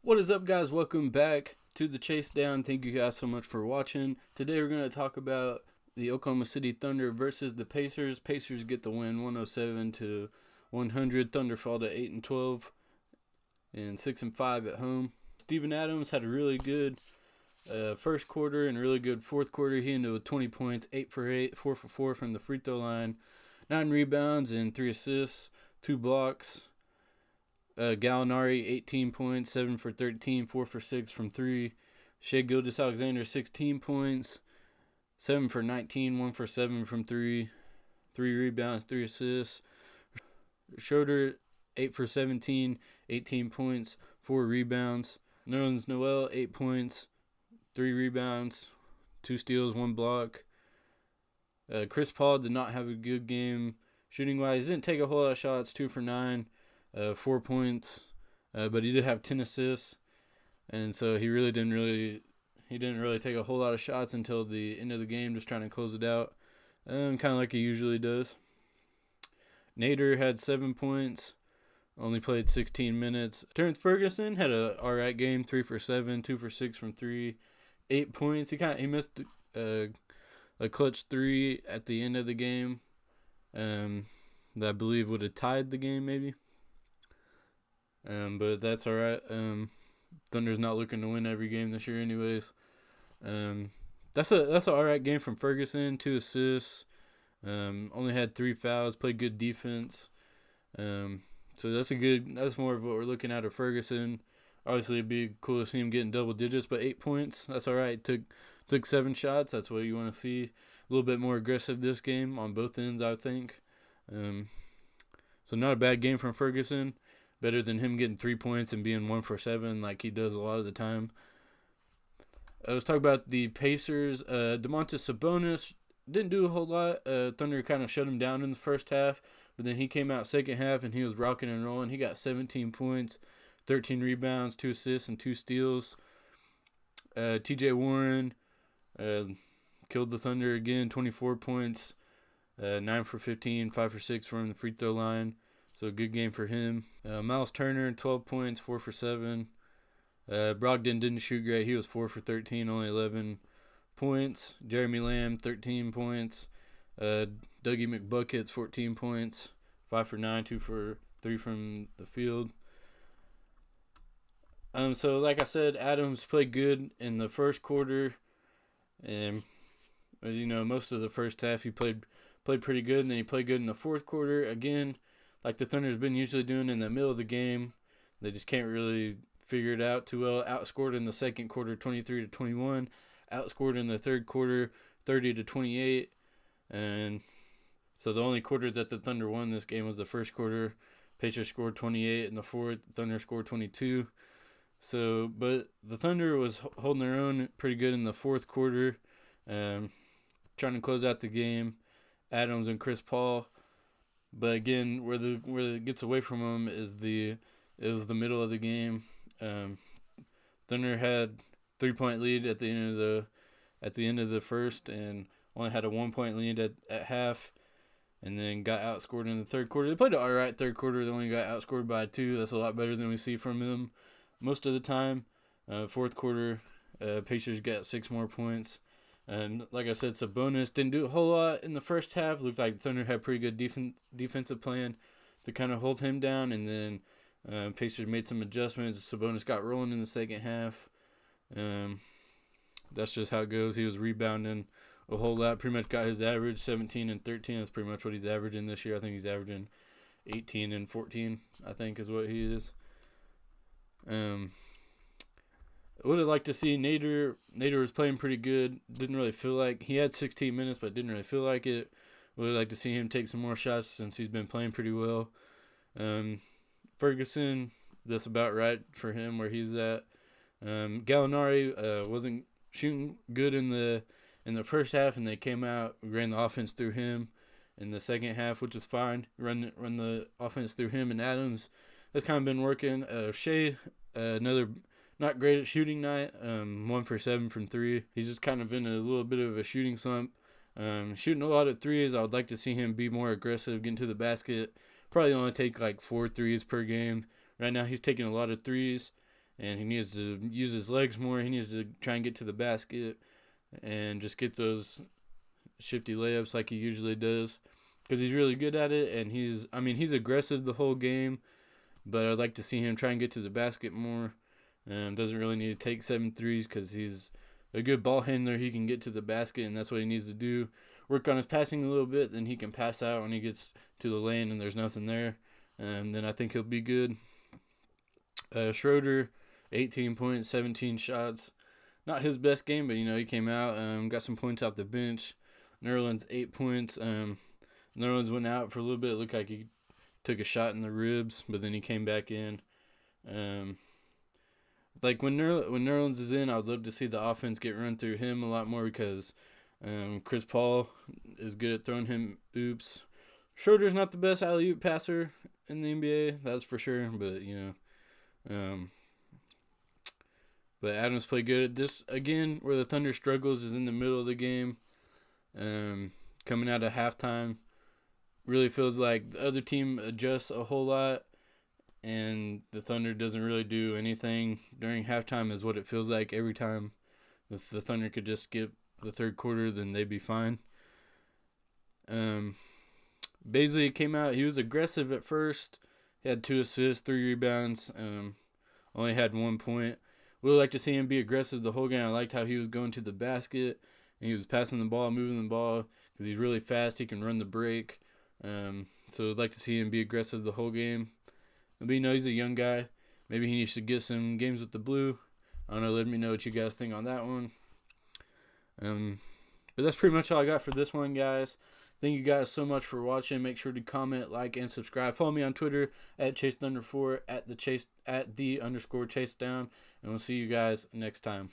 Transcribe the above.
What is up, guys? Welcome back to the Chase Down. Thank you guys so much for watching. Today we're going to talk about the Oklahoma City Thunder versus the Pacers. Pacers get the win 107 to 100. Thunder fall to 8-12 and 6-5 at home. Steven Adams had a really good first quarter and a really good fourth quarter. He ended with 20 points, 8 for 8, 4 for 4 from the free throw line, 9 rebounds and 3 assists, 2 blocks. Gallinari, 18 points, 7 for 13, 4 for 6 from 3. Shai Gilgeous-Alexander, 16 points, 7 for 19, 1 for 7 from 3. 3 rebounds, 3 assists. Schroeder, 8 for 17, 18 points, 4 rebounds. Nerlens Noel, 8 points, 3 rebounds, 2 steals, 1 block. Chris Paul did not have a good game shooting-wise. Didn't take a whole lot of shots, 2 for 9. 4 points, but he did have 10 assists, and so he didn't really take a whole lot of shots until the end of the game, just trying to close it out, kind of like he usually does. Nader had 7 points, only played 16 minutes. Terrence Ferguson had a alright game, 3 for 7, 2 for 6 from 3, 8 points. He missed a clutch 3 at the end of the game, that I believe would have tied the game maybe. But that's all right. Thunder's not looking to win every game this year, anyways. That's an all right game from Ferguson. 2 assists. Only had 3 fouls. Played good defense. So that's more of what we're looking at of Ferguson. Obviously, it'd be cool to see him getting double digits, but 8 points. That's all right. Took 7 shots. That's what you want to see. A little bit more aggressive this game on both ends, I think. So not a bad game from Ferguson. Better than him getting 3 points and being 1 for 7 like he does a lot of the time. Let's talk about the Pacers. Domantas Sabonis didn't do a whole lot. Thunder kind of shut him down in the first half, but then he came out second half and he was rocking and rolling. He got 17 points, 13 rebounds, 2 assists, and 2 steals. T.J. Warren killed the Thunder again, 24 points, 9 for 15, 5 for 6 from the free throw line. So a good game for him. Miles Turner, 12 points, 4 for 7. Brogdon didn't shoot great. He was 4 for 13, only 11 points. Jeremy Lamb, 13 points. Dougie McBuckets, 14 points, 5 for 9, 2 for 3 from the field. So like I said, Adams played good in the first quarter, and most of the first half he played pretty good, and then he played good in the fourth quarter again. Like the Thunder's been usually doing in the middle of the game. They just can't really figure it out too well. Outscored in the second quarter 23-21. Outscored in the third quarter 30-28. And so the only quarter that the Thunder won this game was the first quarter. Pacers scored 28 in the fourth. Thunder scored 22. So, but the Thunder was holding their own pretty good in the fourth quarter. Trying to close out the game. Adams and Chris Paul. But again, where it gets away from them is the middle of the game. Thunder had 3-point lead at the end of the first, and only had a 1-point lead at half, and then got outscored in the third quarter. They played an alright third quarter. They only got outscored by 2. That's a lot better than we see from them most of the time. Fourth quarter, Pacers got 6 more points. And like I said, Sabonis didn't do a whole lot in the first half. Looked like Thunder had pretty good defensive plan to kind of hold him down. And then Pacers made some adjustments. Sabonis got rolling in the second half. That's just how it goes. He was rebounding a whole lot. Pretty much got his average, 17 and 13. That's pretty much what he's averaging this year. I think he's averaging 18 and 14, I think is what he is. I would have liked to see Nader. Nader was playing pretty good. Didn't really feel like he had 16 minutes, but didn't really feel like it. Would have liked to see him take some more shots since he's been playing pretty well. Ferguson, that's about right for him where he's at. Gallinari wasn't shooting good in the first half, and they came out, ran the offense through him in the second half, which is fine. Run the offense through him and Adams. That's kind of been working. Shai, another not great at shooting night. 1 for 7 from 3. He's just kind of in a little bit of a shooting slump. Shooting a lot of threes. I would like to see him be more aggressive, get into the basket. Probably only take like 4 threes per game. Right now he's taking a lot of threes, and he needs to use his legs more. He needs to try and get to the basket and just get those shifty layups like he usually does, because he's really good at it. And he's aggressive the whole game, but I'd like to see him try and get to the basket more. Doesn't really need to take 7 threes because he's a good ball handler. He can get to the basket, and that's what he needs to do. Work on his passing a little bit, then he can pass out when he gets to the lane and there's nothing there. Then I think he'll be good. Schroeder, 18 points, 17 shots. Not his best game, but he came out, got some points off the bench. Nerlens, 8 points. Nerlens went out for a little bit. It looked like he took a shot in the ribs, but then he came back in. Like when Nerlens is in, I would love to see the offense get run through him a lot more, because Chris Paul is good at throwing him oops. Schroeder's not the best alley-oop passer in the NBA, that's for sure, but but Adams played good. This, again, where the Thunder struggles is in the middle of the game. Coming out of halftime, really feels like the other team adjusts a whole lot, and the Thunder doesn't really do anything during halftime, is what it feels like every time. If the Thunder could just skip the third quarter, then they'd be fine. Bazley came out. He was aggressive at first. He had 2 assists, 3 rebounds. Only had 1 point. Would like to see him be aggressive the whole game. I liked how he was going to the basket, and he was passing the ball, moving the ball, because he's really fast. He can run the break. So I'd like to see him be aggressive the whole game. But he's a young guy. Maybe he needs to get some games with the blue. I don't know. Let me know what you guys think on that one. But that's pretty much all I got for this one, guys. Thank you guys so much for watching. Make sure to comment, like, and subscribe. Follow me on Twitter at ChaseThunder4, at the _ChaseDown, and we'll see you guys next time.